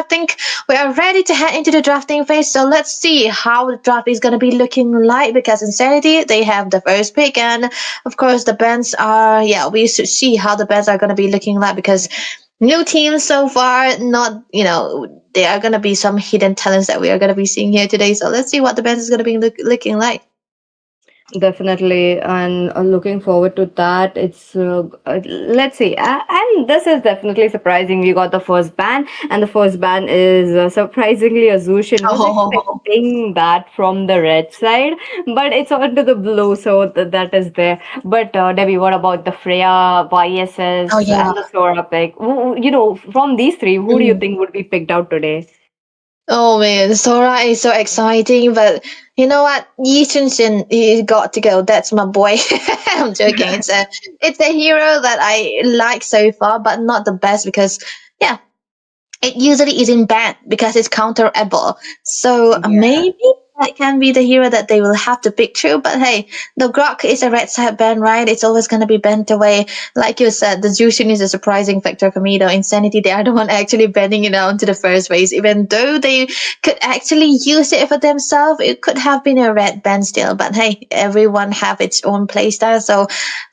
I think we are ready to head into the drafting phase. So let's see how the draft is going to be looking like, because Insanity, they have the first pick, and of course the bands are, we should see how the bands are going to be looking like, because new teams so far, not, there are going to be some hidden talents that we are going to be seeing here today. So let's see what the bands is going to be looking like. Definitely, and looking forward to that. It's let's see, and this is definitely surprising. We got the first ban, and the first ban is surprisingly a Zushin. Was Oh, expecting that from the red side, but it's onto the blue, so that is there. But Debbie, what about the Freya, oh YSS, yeah. and the Sora pick? From these three, who do you think would be picked out today? Oh man, Sora is so exciting, but you know what? Yi Chun-shin, he got to go. That's my boy. I'm joking. It's a hero that I like so far, but not the best, because yeah, it usually isn't bad because it's counterable. So Yeah. maybe that can be the hero that they will have to pick through. But hey, the Grok is a red side band, right? It's always going to be bent away. Like you said, the Jushin is a surprising factor for me, though. Insanity, they are the one actually bending it down to the first phase. Even though they could actually use it for themselves, it could have been a red band still. But hey, everyone have its own playstyle. So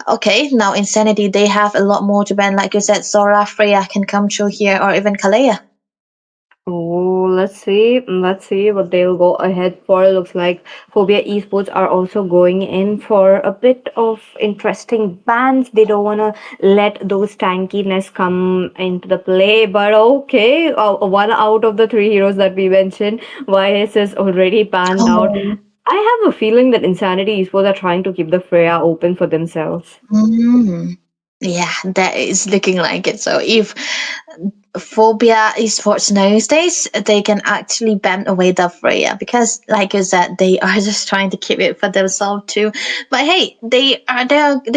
okay, now Insanity, they have a lot more to ban. Like you said, Sora, Freya can come through here, or even Kalea. Oh, let's see. Let's see what they'll go ahead for. Looks like Phobia Esports are also going in for a bit of interesting bans. They don't want to let those tankiness come into the play. But okay, one out of the three heroes that we mentioned, YS is already banned out. Oh. I have a feeling that Insanity Esports are trying to keep the Freya open for themselves. Mm. Yeah, that is looking like it. So if Phobia Esports nowadays, they can actually ban away the Freya, because, like you said, they are just trying to keep it for themselves too. But hey, they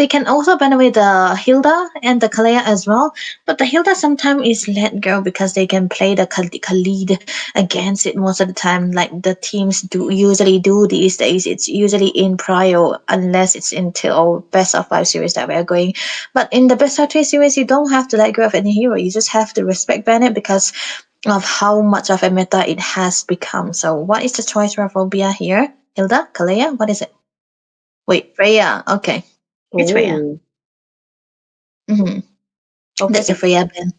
can also ban away the Hilda and the Kalea as well. But the Hilda sometimes is let go because they can play the Khalid against it most of the time. Like the teams do usually do these days. It's usually in Prio, unless it's until best of 5 series that we are going. But in the best of 3 series, you don't have to let go of any hero. You just have to respect Bennett because of how much of a meta it has become. So what is the choice for Phobia here? Hilda? Kalea? What is it? Wait, Freya. Okay. It's Freya. Oh, Mm-hmm. That's a okay. Freya ban.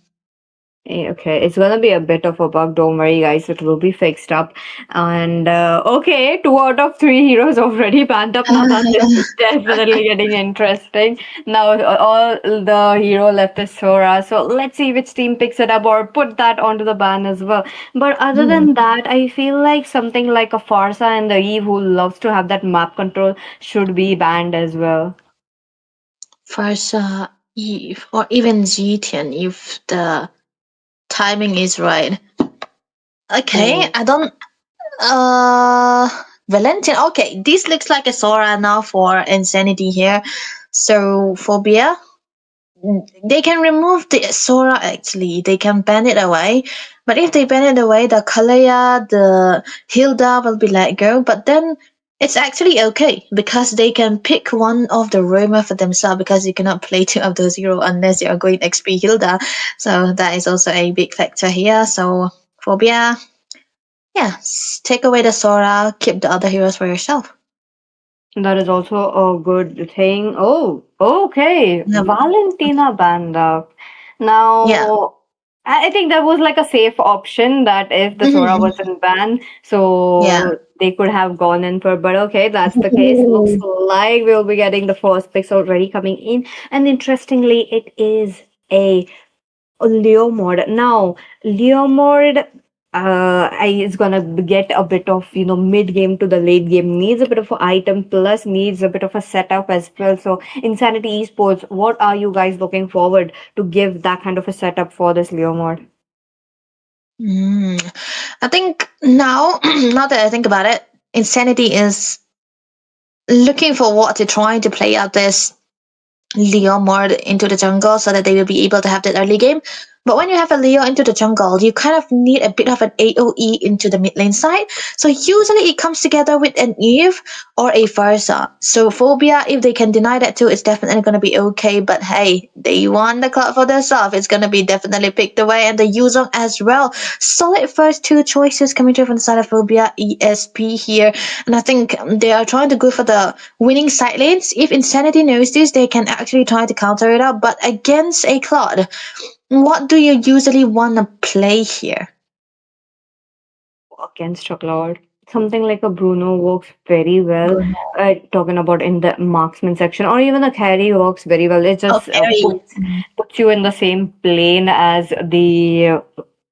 Okay, it's gonna be a bit of a bug. Don't worry, guys. It will be fixed up. And okay, two out of three heroes already banned up. Now that this is definitely getting interesting. Now all the hero left is Sora. So let's see which team picks it up or put that onto the ban as well. But other Mm. than that, I feel like something like a Farsa and the Eve who loves to have that map control should be banned as well. Farsa, Eve, or even Zetian if the timing is right. Okay, Oh. I don't. Uh, Valentin. Okay, this looks like a Sora now for Insanity here. So Phobia, they can remove the Sora actually. They can ban it away. But if they ban it away, the Kalea, the Hilda will be let go. But then it's actually okay because they can pick one of the Roma for themselves, because you cannot play two of those hero unless you are going XP Hilda. So that is also a big factor here. So Phobia, yeah, take away the Sora, keep the other heroes for yourself. That is also a good thing. Oh, okay. Yeah. Valentina Banda. Yeah. Now, I think that was like a safe option that if the Sora Mhm. wasn't banned, Yeah. so they could have gone in for. But okay, that's the case. Looks like we'll be getting the first picks already coming in. And interestingly, it is a Leomord. Now, Leomord is gonna get a bit of mid game to the late game, needs a bit of an item plus needs a bit of a setup as well. So Insanity Esports, what are you guys looking forward to give that kind of a setup for this Leomord? Mm. I think now, now that I think about it, Insanity is looking for what they're trying to play out this Leomord into the jungle so that they will be able to have that early game. But when you have a Leo into the jungle, you kind of need a bit of an AoE into the mid lane side. So usually it comes together with an Eve or a Farsa. So Phobia, if they can deny that too, it's definitely going to be okay. But hey, they won the cloud for themselves. It's going to be definitely picked away. And the Yuzong as well. Solid first two choices coming through from the side of Phobia, ESP here. And I think they are trying to go for the winning side lanes. If Insanity knows this, they can actually try to counter it up. But against a Cloud, what do you usually want to play here? Against a cloud. Something like a Bruno works very well. Bruno. Talking about in the marksman section, or even a carry works very well. It Oh, just Carrie. puts you in the same plane as the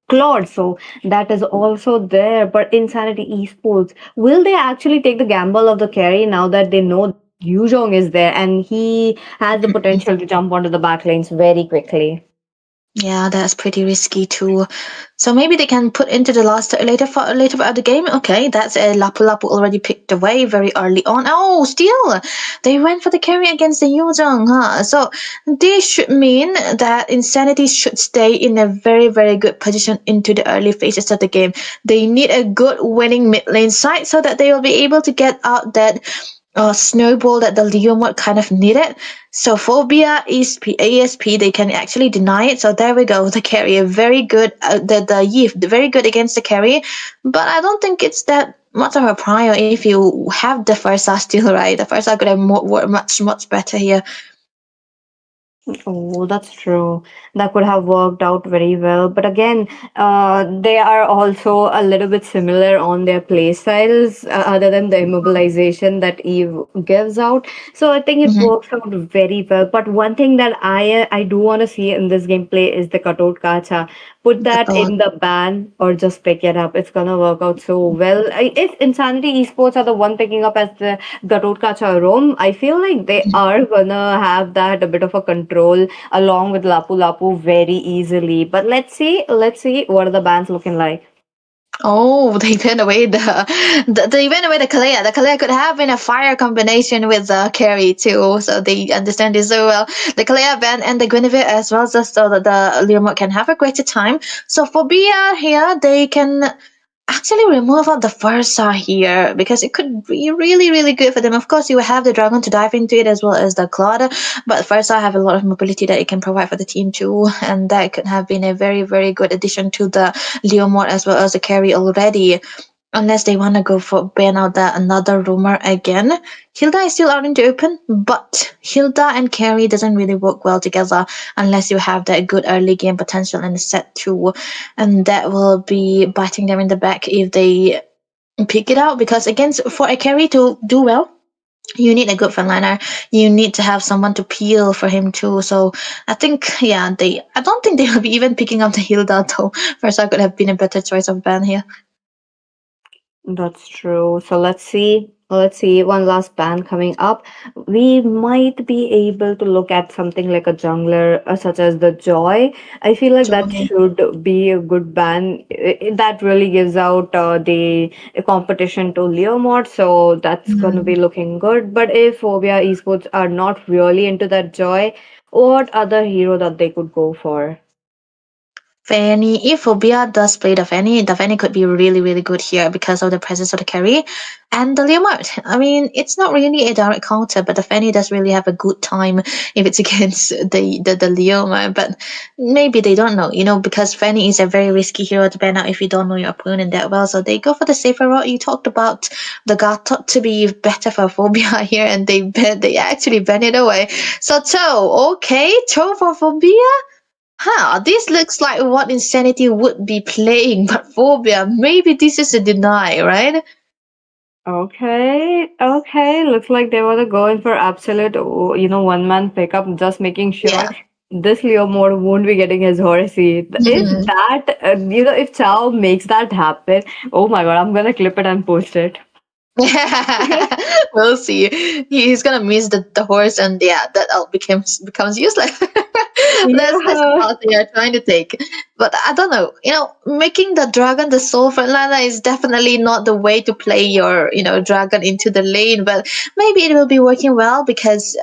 Claude. So that is also there. But Insanity Esports, will they actually take the gamble of the carry now that they know Yuzhong is there and he has the potential to jump onto the back lanes very quickly? Yeah, that's pretty risky too. So maybe they can put into the last later part of the game. Okay, that's a Lapu Lapu already picked away very early on. Oh, still they went for the carry against the Yuzhong, huh? So this should mean that Insanity should stay in a very good position into the early phases of the game. They need a good winning mid lane side so that they will be able to get out that snowball that the Leo mod kind of needed. So Phobia is ASP, they can actually deny it. So there we go. The carry, very good. The Yif, very good against the carry. But I don't think it's that much of a prior if you have the Farsa still, right? The Farsa could have much better here. Oh, that's true. That could have worked out very well. But again, they are also a little bit similar on their play styles, other than the immobilization that Eve gives out. So I think it Mm-hmm. works out very well. But one thing that I do want to see in this gameplay is the cutout gacha. Put The that thought. in the ban or just pick it up. It's gonna work out so well. If Insanity Esports are the one picking up as the cutout gacha roam, I feel like they are gonna have that a bit of a control along with Lapu Lapu very easily. But let's see what are the bans looking like. Oh, they went away they went away the Kalea. The Kalea could have been a fire combination with the carry too, so they understand this so well. The Kalea ban and the Guinevere as well, just so that the Leomord can have a greater time. So for Bia here, they can actually remove out the Versa here because it could be really good for them. Of course, you have the Dragon to dive into it as well as the Claude, but Versa have a lot of mobility that it can provide for the team too, and that could have been a very good addition to the Leomord as well as the carry already. Unless they want to go for ban out that another rumor again. Hilda is still out in the open, but Hilda and Carrie doesn't really work well together unless you have that good early game potential in the set too. And that will be biting them in the back if they pick it out because against for a carry to do well, you need a good frontliner. You need to have someone to peel for him too. So I think I don't think they will be even picking up the Hilda though. First I could have been a better choice of ban here. That's true. So let's see. Let's see. One last ban coming up. We might be able to look at something like a jungler, such as the Joy. I feel like that Joy. should be a good ban. That really gives out the competition to Leo mod. So that's going to be looking good. But if Phobia esports are not really into that Joy, what other hero that they could go for? Fanny, if Phobia does play the Fanny could be really good here because of the presence of the carry and the Leomord. I mean, it's not really a direct counter, but the Fanny does really have a good time if it's against the Leomord. But maybe they don't know, because Fanny is a very risky hero to ban out if you don't know your opponent that well. So they go for the safer route. You talked about the Gatot to be better for Phobia here, and they actually ban it away. So Toe, okay, Toe for Phobia. This looks like what Insanity would be playing, but Phobia, maybe this is a deny, right? Okay. Looks like they were going for absolute, one man pickup, just making sure Yeah. this Leo mode won't be getting his horsey. If Mhm. that, if Chao makes that happen, oh my god, I'm gonna clip it and post it. We'll see. He's gonna miss the horse, and that all becomes useless. That's the Yeah. path they are trying to take. But I don't know. Making the dragon the sole frontliner is definitely not the way to play your dragon into the lane. But maybe it will be working well because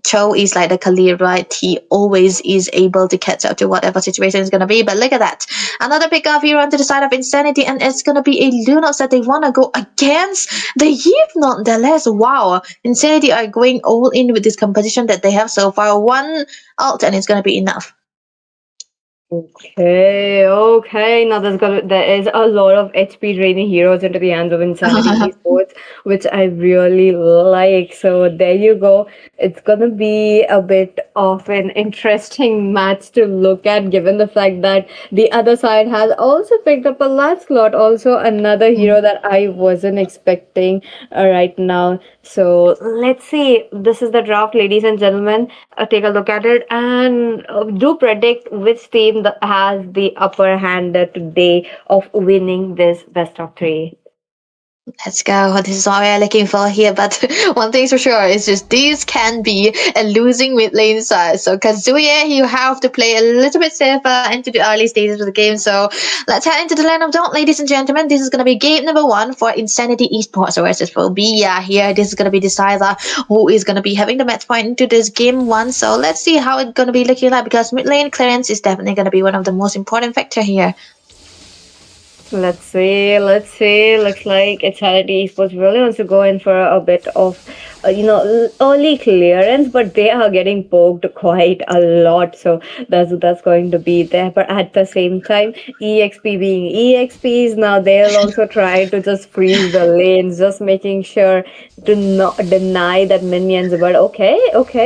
Cho is like the Khalid, right? He always is able to catch up to whatever situation is gonna be. But look at that, another pickup here onto the side of Insanity, and it's gonna be a Lunox that they wanna go against the Eve nonetheless. Wow, Insanity are going all in with this composition that they have so far. One out and it's gonna be enough. Okay. Now there is a lot of HP draining heroes into the hands of Insanity Esports, which I really like. So there you go. It's gonna be a bit of an interesting match to look at, given the fact that the other side has also picked up a Lancelot, also another hero that I wasn't expecting right now. So let's see. This is the draft, ladies and gentlemen. Take a look at it and do predict which team has the upper hand today of winning this best of three. Let's go. This is what we are looking for here. But one thing's for sure is just this can be a losing mid lane side. So Kazuya, you have to play a little bit safer into the early stages of the game. So let's head into the land of dawn, ladies and gentlemen. This is gonna be game number 1 for Insanity Esports versus Phobia here. This is gonna be decider who is gonna be having the match point into this game 1. So let's see how it's gonna be looking like because mid lane clearance is definitely gonna be one of the most important factor here. Let's see. Looks like Eternity Esports really wants to go in for a bit of, early clearance, but they are getting poked quite a lot. So that's going to be there. But at the same time, EXP being EXPs, now they'll also try to just freeze the lanes, just making sure to not deny that minions. But okay,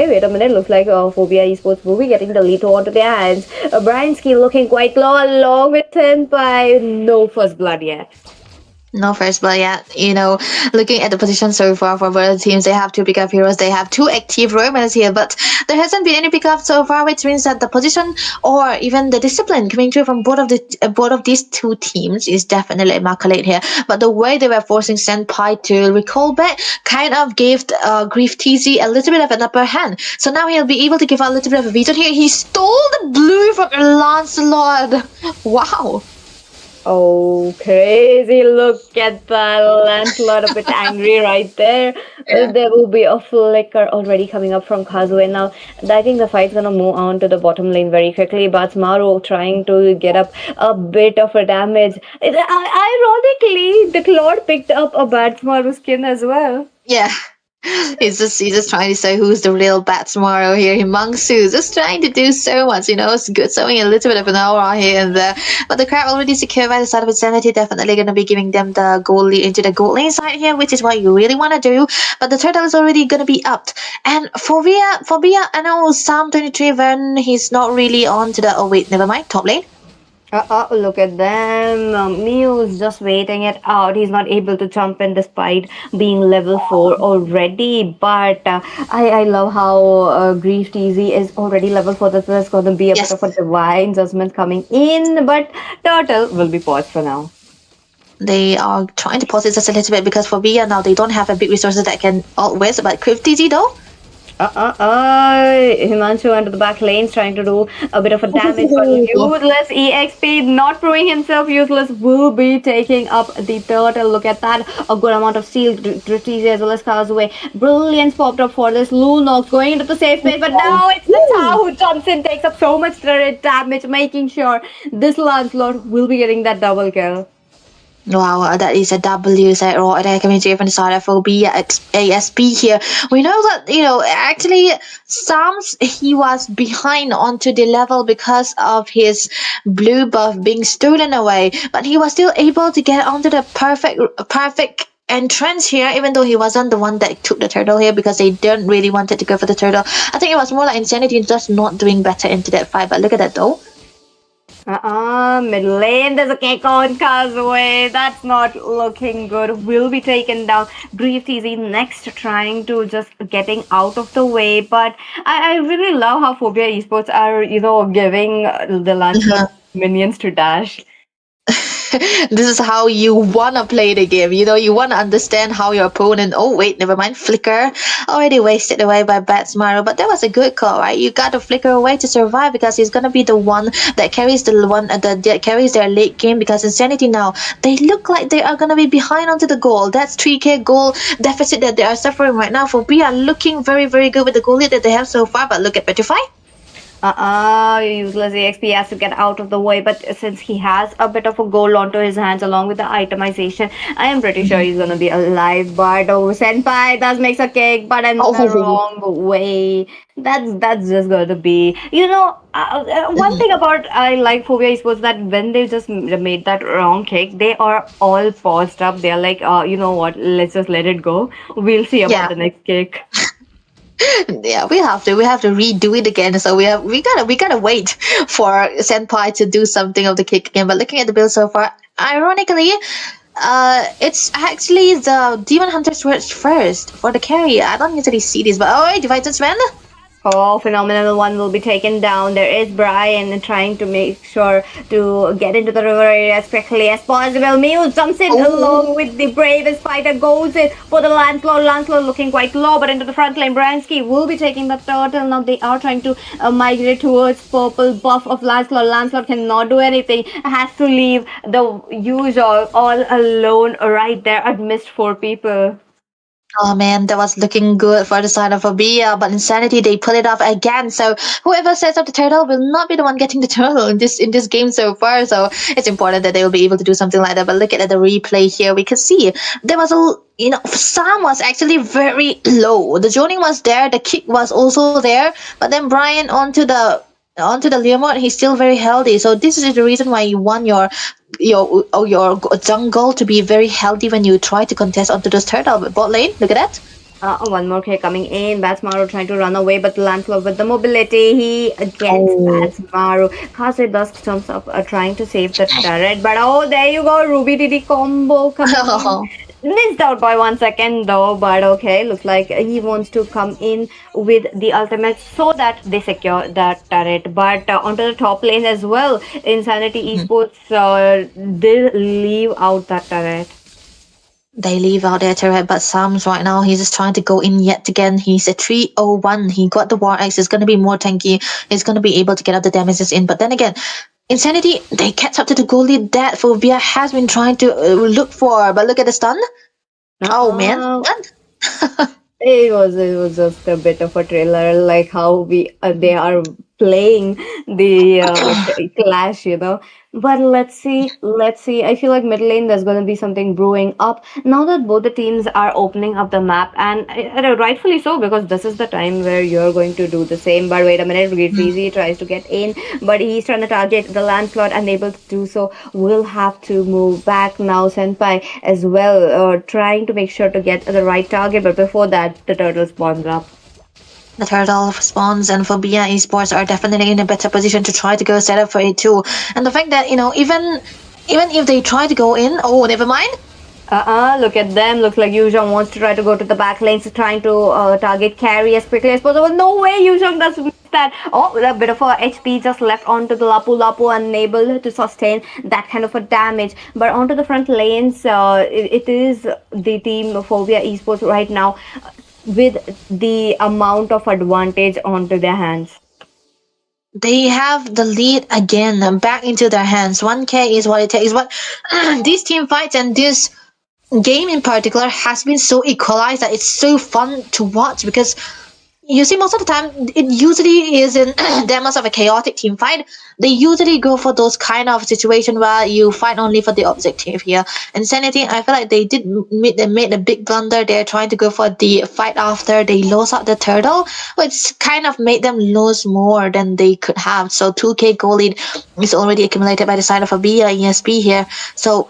wait a minute. Looks like Phobia Esports will be getting the lead onto their hands. Brianski looking quite low, along with 10 by no first blood yet. No first blood yet. Looking at the position so far for both teams, they have 2 pickup heroes. They have 2 active roamers here, but there hasn't been any pickup so far, which means that the position or even the discipline coming through from both of these 2 teams is definitely immaculate here. But the way they were forcing Senpai to recall back kind of gave Grief TZ a little bit of an upper hand. So now he'll be able to give out a little bit of a vision here. He stole the blue from Lancelot. Wow. Oh, crazy. Look at that. Lancelot a bit angry right there. Yeah. There will be a flicker already coming up from Kazuya now. I think the fight's gonna move on to the bottom lane very quickly, but Maru trying to get up a bit of a damage. Ironically, the Claude picked up a bad Maru skin as well. Yeah. He's just trying to say who's the real bat tomorrow here. Himangsu just trying to do so much, it's good showing a little bit of an aura here and there. But the crowd already secured by the side of Insanity, definitely gonna be giving them the goal lead into the gold lane side here, which is what you really wanna do. But the turtle is already gonna be upped. And Phobia, I know Psalm 23 when he's not really on to the wait, never mind, top lane. Look at them. Mew's just waiting it out. He's not able to jump in despite being level 4 already. But I love how Grief TZ is already level 4. There's going to be a Yes. bit of a divine judgment coming in. But Turtle will be paused for now. They are trying to pause it just a little bit because Phobia now they don't have a big resources that can outwit, but Grief TZ though. Himanshu into the back lanes trying to do a bit of a damage, but useless. EXP not proving himself useless will be taking up the turtle. Look at that. A good amount of steel. Drifties as well as Kazuya. Brilliance popped up for this. Lunox going into the safe space, but now it's the Tao who jumps in, takes up so much damage, making sure this Lancelot will be getting that double kill. Wow, that is a W set right there coming through from the side of Phobia ASP here. We know that, actually, Sam's, he was behind onto the level because of his blue buff being stolen away, but he was still able to get onto the perfect entrance here, even though he wasn't the one that took the turtle here because they didn't really wanted to go for the turtle. I think it was more like Insanity just not doing better into that fight, but look at that though. Mid lane, there's a kick on Kazuya. That's not looking good. Will be taken down. Grief TZ next, trying to just getting out of the way. But I really love how Phobia Esports are, giving the Lancelot minions to dash. This is how you wanna play the game. You wanna understand how your opponent. Oh wait, never mind. Flicker already wasted away by Batsmaru, but that was a good call, right? You got to flicker away to survive because he's gonna be the one that carries that carries their late game. Because Insanity now they look like they are gonna be behind onto the goal. That's 3k goal deficit that they are suffering right now. For B are looking very very good with the goal lead that they have so far, but look at Petrify. Useless EXP has to get out of the way, but since he has a bit of a goal onto his hands along with the itemization, I am pretty sure he's gonna be alive. But oh, Senpai does makes a cake, but in the wrong way. That's just gonna be, one thing about I like Phobia Esports that when they just made that wrong kick, they are all paused up. They're like, you know what? Let's just let it go. We'll see about the next kick. Yeah, we have to redo it again. So we gotta wait for Senpai to do something of the kick again. But looking at the build so far, ironically, it's actually the Demon Hunters works first for the carry. I don't usually see this, but alright, Divided Man. Oh, Phenomenal One will be taken down. There is Brian trying to make sure to get into the river area as quickly as possible. Mew jumps in along with the bravest fighter, goes in for the Lancelot. Lancelot looking quite low, but into the front lane. Bransky will be taking the turtle. Now they are trying to migrate towards purple buff of Lancelot. Lancelot cannot do anything. Has to leave the usual all alone right there amidst 4 people. Oh man, that was looking good for the side of Abia, but Insanity they pull it off again. So whoever sets up the turtle will not be the one getting the turtle in this game so far. So it's important that they will be able to do something like that. But look at the replay here, we can see there was Sam was actually very low. The zoning was there, the kick was also there, but then Brian onto the Leomord, he's still very healthy. So this is the reason why you want your jungle to be very healthy when you try to contest onto this turtle. But bot lane, look at that. One more kick coming in. Batsmaru trying to run away, but Lancelot with the mobility. He against Batsmaru. Khase Dusk jumps up trying to save the turret. But there you go. Ruby Diddy combo coming in. Missed out by 1 second though, but okay, looks like he wants to come in with the ultimate so that they secure that turret. But onto the top lane as well, Insanity Esports did leave out that turret. They leave out their turret, but Sam's right now, he's just trying to go in yet again. He's a 301. He got the War Axe. He's going to be more tanky. He's going to be able to get out the damages in. But then again, Insanity, they catch up to the goal lead that Phobia has been trying to look for. But look at the stun. Oh, man. It was just a bit of a trailer, like how they are playing the clash, But let's see. I feel like mid lane there's going to be something brewing up now that both the teams are opening up the map, and rightfully so, because this is the time where you're going to do the same. But wait a minute, Freezy tries to get in, but he's trying to target the Lancelot, unable to do so. Will have to move back now. Senpai as well, trying to make sure to get the right target, but before that, the turtle spawns up. The turtle spawns, and Phobia Esports are definitely in a better position to try to go set up for it too. And the fact that, even if they try to go in, never mind. Look at them. Looks like Yuzhong wants to try to go to the back lanes, trying to target carry as quickly as possible. No way Yuzhong does that. A bit of a HP just left onto the Lapu, unable to sustain that kind of a damage. But onto the front lanes, it is the team Phobia Esports right now with the amount of advantage onto their hands. They have the lead again back into their hands. 1k is what it takes. But these team fights and this game in particular has been so equalized that it's so fun to watch, because you see most of the time it usually is in that much of a chaotic team fight. They usually go for those kind of situation where you fight only for the objective here. Insanity, I feel like they made a big blunder. They're trying to go for the fight after they lost out the turtle, which kind of made them lose more than they could have. So 2k goal lead is already accumulated by the side of a ESP here. So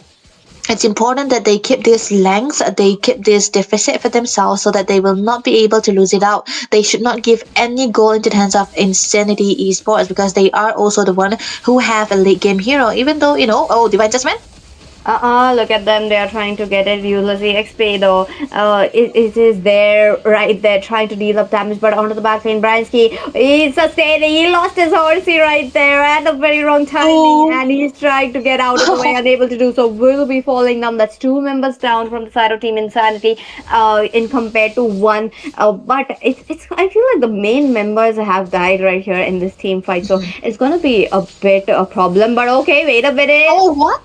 it's important that they keep this length, they keep this deficit for themselves so that they will not be able to lose it out. They should not give any goal into the hands of Insanity Esports, because they are also the one who have a late game hero, even though, Divine Judgment. Look at them. They are trying to get it. Useless EXP though. It is there, right there, trying to deal up damage, but onto the back lane. Bransky, he's sustaining. He lost his horsey right there at the very wrong timing, and he's trying to get out of the way, unable to do so. Will be falling down. That's two members down from the side of Team Insanity, in compared to one. But it's. I feel like the main members have died right here in this team fight, so it's gonna be a bit a problem. But okay, wait a minute. Oh, what?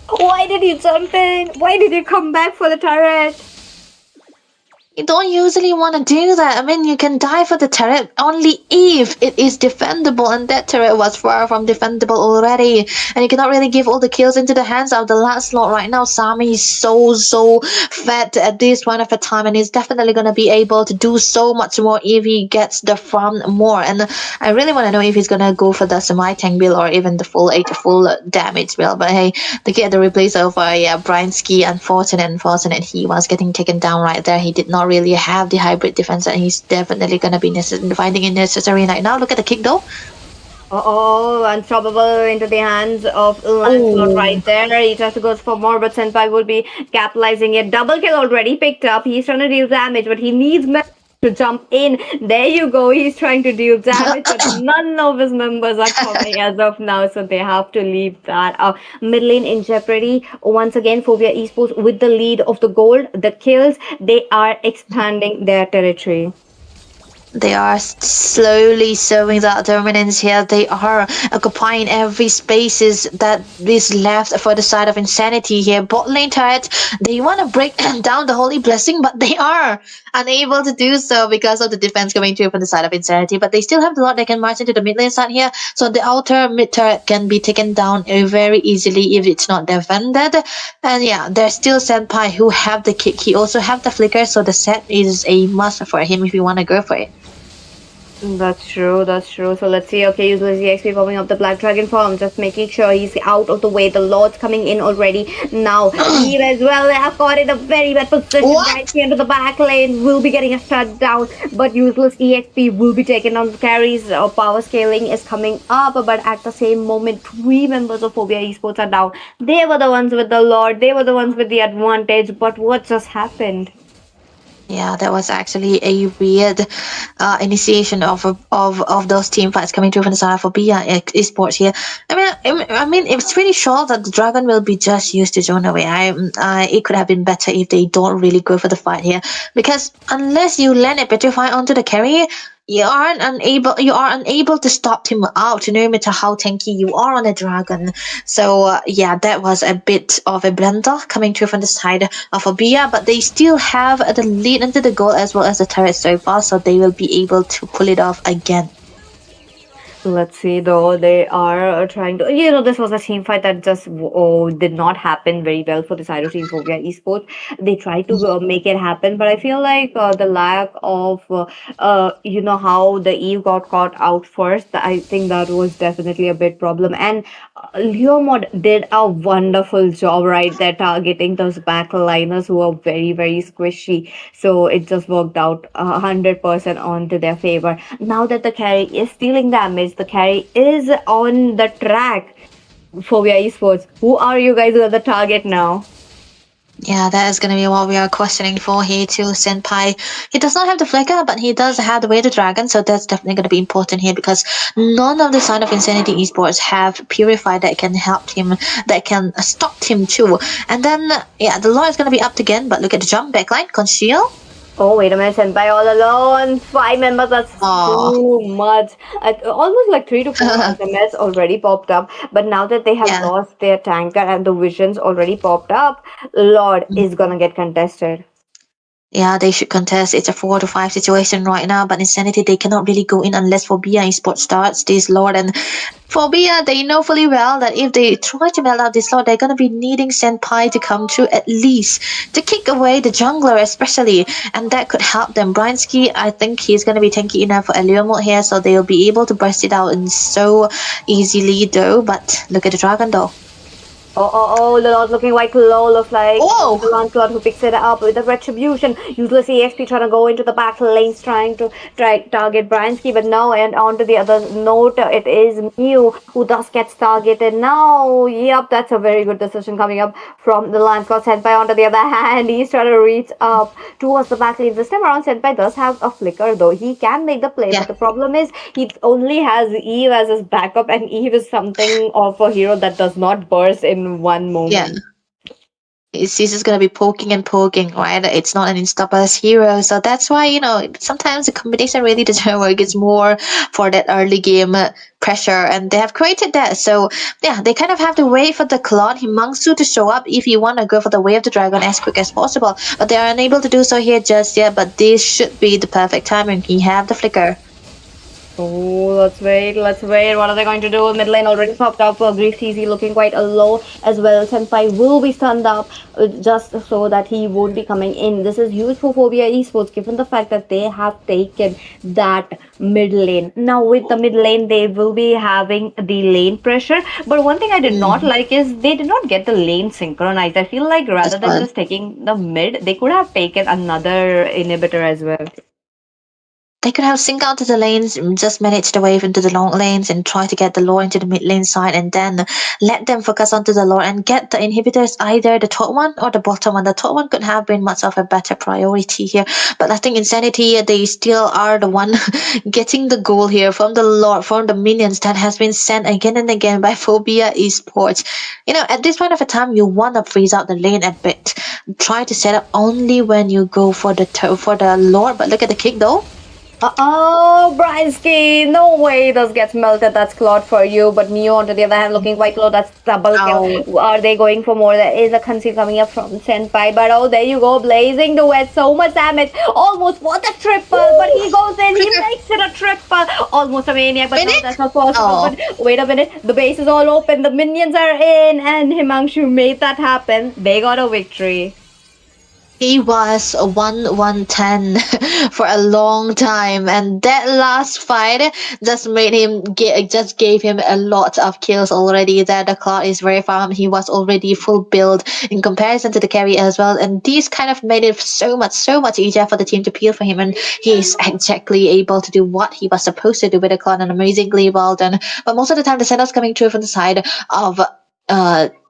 Why did you jump in? Why did you come back for the turret? You don't usually want to do that. I mean, you can die for the turret only if it is defendable, and that turret was far from defendable already. And you cannot really give all the kills into the hands of the last slot right now. Sami is so fat at this point of a time, and he's definitely going to be able to do so much more if he gets the farm more. And I really want to know if he's going to go for the semi-tank build or even the full damage build. But hey, to get the replace of Brainsky, unfortunate he was getting taken down right there. He did not really have the hybrid defense, and he's definitely going to be finding it necessary right now. Look at the kick though. Unstoppable into the hands of Lancelot right there. He tries to go for more, but Senpai will be capitalizing it. Double kill already picked up. He's trying to deal damage, but he needs to jump in. There you go. He's trying to deal damage, but none of his members are coming as of now, so they have to leave that. Mid lane in jeopardy. Once again, Phobia Esports with the lead of the gold. The kills, they are expanding their territory. They are slowly showing that dominance here. They are occupying every spaces that is left for the side of Insanity here. Bot lane turret, they want to break down the Holy Blessing, but they are unable to do so because of the defense coming through from the side of Insanity. But they still have the lot. They can march into the mid lane side here, so the outer mid turret can be taken down very easily if it's not defended. And yeah, there's still Senpai who have the kick. He also have the flicker, so the set is a must for him if you want to go for it. That's true. So let's see. Okay, useless EXP popping up the Black Dragon form, just making sure he's out of the way. The Lord's coming in already. Now, Eve as well. They have got in a very bad position right here into the back lane. Will be getting a shut down, but useless EXP will be taken on the carries. Power scaling is coming up, but at the same moment, 3 members of Phobia Esports are down. They were the ones with the Lord. They were the ones with the advantage, but what just happened? Yeah, that was actually a weird initiation of those team fights coming through from the side of Phobia Esports here. I mean, it's pretty sure that the dragon will be just used to zone away. It could have been better if they don't really go for the fight here, because unless you land a petrify onto the carry, you are unable to stop him out, no matter how tanky you are on a dragon. So yeah, that was a bit of a blunder coming through from the side of Phobia, but they still have the lead into the goal as well as the turret so far, so they will be able to pull it off again. Let's see, though, they are trying to, this was a team fight that just did not happen very well for the side of Team Phobia Esports. They tried to make it happen, but I feel like the lack of, how the Eve got caught out first, I think that was definitely a big problem. And Leomod did a wonderful job right there targeting those backliners who are very, very squishy. So it just worked out 100% onto their favor. Now that the carry is stealing damage, the carry is on the track. Phobia Esports, who are you guys at the target now? Yeah, that is going to be what we are questioning for here too. Senpai, he does not have the flicker, but he does have the weighted dragon, so that's definitely going to be important here, because none of the side of Insanity Esports have Purify that can help him, that can stop him too. And then, yeah, the Lord is going to be up again, but look at the jump backline, conceal. Oh, wait a minute, Senpai all alone. 5 members, that's too much. Almost like 3 to 4 SMS already popped up. But now that they have lost their tanker and the visions already popped up, Lord is gonna get contested. Yeah, they should contest. It's a 4 to 5 situation right now, but Insanity, they cannot really go in unless Phobia Esports starts this Lord. And Phobia, they know fully well that if they try to melt out this Lord, they're going to be needing Senpai to come through at least to kick away the jungler especially, and that could help them. Brainsky, I think he's going to be tanky enough for Eliomot here, so they'll be able to burst it out in so easily though. But look at the dragon though. The Lord looking quite low. Looks like Oh, the Lancelot who picks it up with the retribution. Useless EXP trying to go into the back lanes, trying to target Bryansky, but no. And onto the other note, it is Mew who thus gets targeted. Now, yep, that's a very good decision coming up from the Lancelot. Senpai, onto the other hand, he's trying to reach up towards the back lanes. This time around, Senpai does have a flicker, though. He can make the play, yeah, but the problem is he only has Eve as his backup, and Eve is something of a hero that does not burst in one yeah. moment. He's just gonna be poking and poking, right? It's not an insta hero, so that's why sometimes the combination really doesn't work. It's more for that early game pressure, and they have created that. So yeah, they kind of have to wait for the Claude Himangsu to show up if you want to go for the way of the dragon as quick as possible. But they are unable to do so here just yet. But this should be the perfect timing. He have the flicker. Oh, let's wait, let's wait. What are they going to do? Mid lane already popped up. Grief TZ looking quite low as well. Senpai will be stunned up just so that he won't be coming in. This is huge for Phobia Esports given the fact that they have taken that mid lane. Now, with the mid lane, they will be having the lane pressure. But one thing I did not like is they did not get the lane synchronized. I feel like rather That's than fun. just taking the mid, they could have taken another inhibitor as well. They could have synced out to the lanes, just manage the wave into the long lanes and try to get the lore into the mid lane side and then let them focus onto the lore and get the inhibitors either the top one or the bottom one. The top one could have been much of a better priority here. But I think Insanity, they still are the one getting the goal here from the lore, from the minions that has been sent again and again by Phobia Esports. At this point of a time, you want to freeze out the lane a bit. Try to set up only when you go for the lore. But look at the kick though. Oh, Bryansky, no way this gets melted. That's Claude for you. But Mew, on the other hand, looking quite low. That's double Ow. kill. Are they going for more? There is a concede coming up from Senpai. But oh, there you go. Blazing the wet. So much damage. Almost for the triple. But he goes in. He makes it a triple. Almost a maniac. But no, that's not possible. Oh. But wait a minute. The base is all open. The minions are in. And Himanshu made that happen. They got a victory. He was 1-1-10 for a long time, and that last fight just gave him a lot of kills already. That the Claw is very farm. He was already full build in comparison to the carry as well, and these kind of made it so much easier for the team to peel for him, and he's exactly able to do what he was supposed to do with the Claw, and amazingly well done. But most of the time, the setups coming through from the side of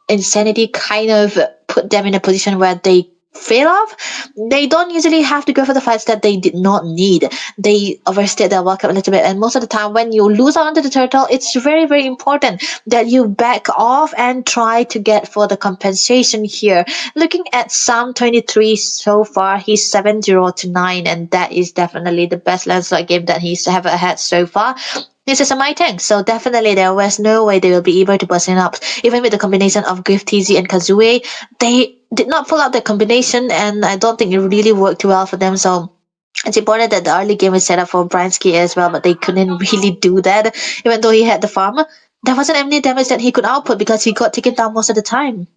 Insanity kind of put them in a position where they fail off. They don't usually have to go for the fights that they did not need. They overstayed their welcome a little bit, and most of the time when you lose out onto the turtle, it's very important that you back off and try to get for the compensation here. Looking at Psalm 23 so far, he's 7-0-9, and that is definitely the best Lancelot game that he's ever had so far. This is a my tank, so definitely there was no way they will be able to bust it up. Even with the combination of Griff, TZ, and Kazue, they did not pull out the combination, and I don't think it really worked too well for them. So it's important that the early game is set up for Bryansky as well, but they couldn't really do that. Even though he had the farm, there wasn't any damage that he could output because he got taken down most of the time.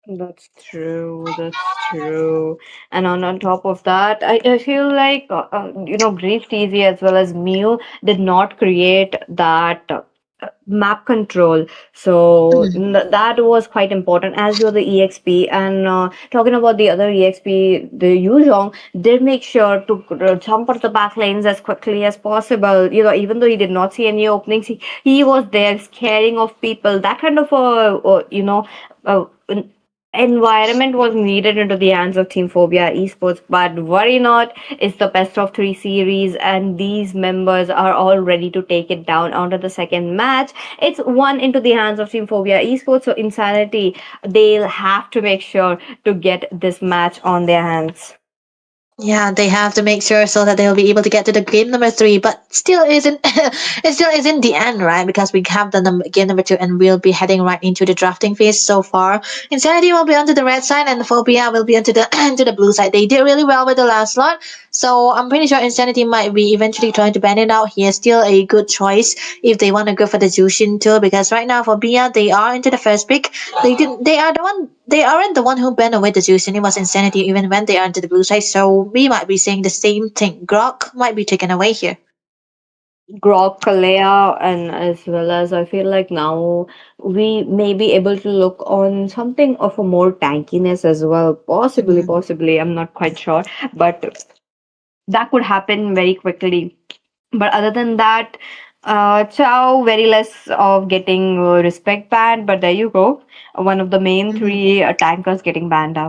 That's true. That's true. And on top of that, I feel like Grief TZ as well as Mew did not create that map control. So that was quite important as you're the EXP. And talking about the other EXP, the Yuzhong did make sure to jump out the back lanes as quickly as possible. Even though he did not see any openings, he was there scaring of people. That kind of environment was needed into the hands of Team Phobia Esports, but worry not, it's the best of 3 series, and these members are all ready to take it down onto the second match. It's one into the hands of Team Phobia Esports, so Insanity, they'll have to make sure to get this match on their hands. Yeah, they have to make sure so that they'll be able to get to the game number 3, but still isn't it still isn't the end, right? Because we have the game number 2 and we'll be heading right into the drafting phase so far. Insanity will be onto the red side and Phobia will be onto the into the blue side. They did really well with the last slot, so I'm pretty sure Insanity might be eventually trying to ban it out here. Still a good choice if they want to go for the Jushin too, because right now Phobia, they are into the first pick. They aren't the one who banned away the Jushin. It was Insanity even when they are into the blue side, so we might be saying the same thing. Grok might be taken away here. Grok, Kalea, and as well as I feel like now we may be able to look on something of a more tankiness as well. Possibly, Mm. possibly. I'm not quite sure, but that could happen very quickly. But other than that, Chow, very less of getting respect banned. But there you go. One of the main Mhm. three tankers getting banned up.